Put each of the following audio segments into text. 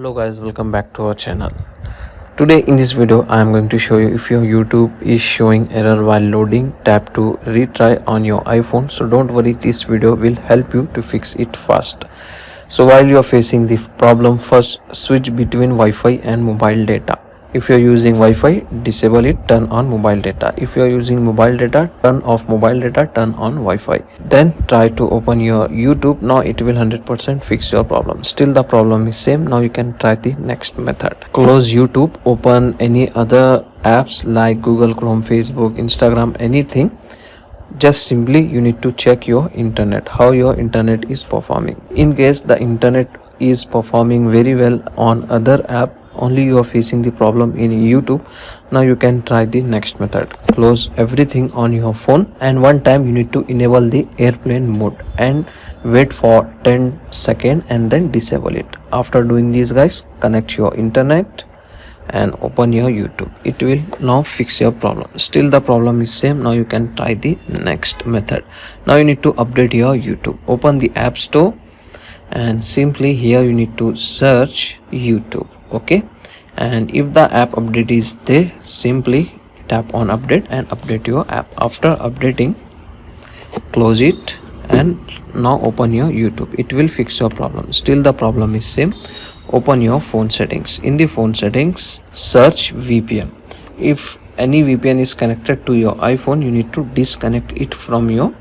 Hello guys, welcome back to our channel. Today in this video I am going to show you if your YouTube is showing error while loading, tap to retry on your iPhone. So don't worry, this video will help you to fix it fast. So while you are facing the problem, first switch between Wi-Fi and mobile data. If you are using Wi-Fi, disable it, turn on mobile data. If you are using mobile data, turn off mobile data, turn on Wi-Fi. Then try to open your YouTube. Now it will 100% fix your problem. Still the problem is same. Now you can try the next method. Close YouTube, open any other apps like Google Chrome, Facebook, Instagram, anything. Just simply you need to check your internet, how your internet is performing. In case the internet is performing very well on other app, only you are facing the problem in YouTube, now you can try the next method. Close everything on your phone, and one time you need to enable the airplane mode and wait for 10 seconds and then disable it. After doing this guys, connect your internet and open your YouTube. It will now fix your problem. Still the problem is same. Now you can try the next method. Now you need to update your YouTube. Open the App Store and simply here you need to search YouTube. Okay, and if the app update is there, simply tap on update and update your app. After updating, close it and now open your YouTube. It will fix your problem. Still the problem is same. Open your phone settings. In the phone settings, search VPN. If any VPN is connected to your iPhone, you need to disconnect it from your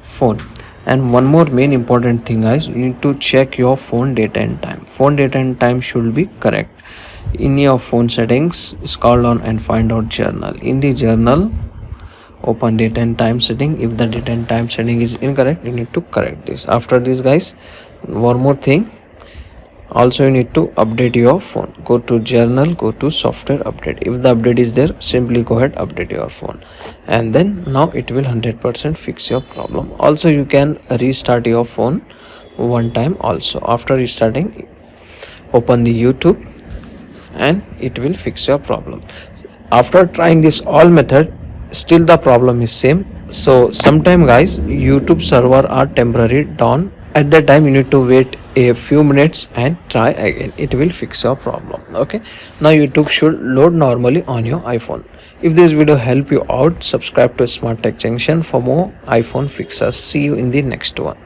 phone. And one more main important thing guys, you need to check your phone date and time. Phone date and time should be correct. In your phone settings, scroll down and find out journal. In the journal, open date and time setting. If the date and time setting is incorrect, you need to correct this. After this guys, one more thing, also you need to update your phone. Go to journal, go to software update. If the update is there, simply go ahead, update your phone, and then now it will 100% fix your problem. Also you can restart your phone one time also. After restarting, open the YouTube and it will fix your problem. After trying this all method, still the problem is same. So sometime guys, YouTube server are temporary down. At that time you need to wait a few minutes and try again. It will fix your problem. Okay, now YouTube should load normally on your iPhone. If this video help you out, subscribe to Smart Tech Junction for more iPhone fixes. See you in the next one.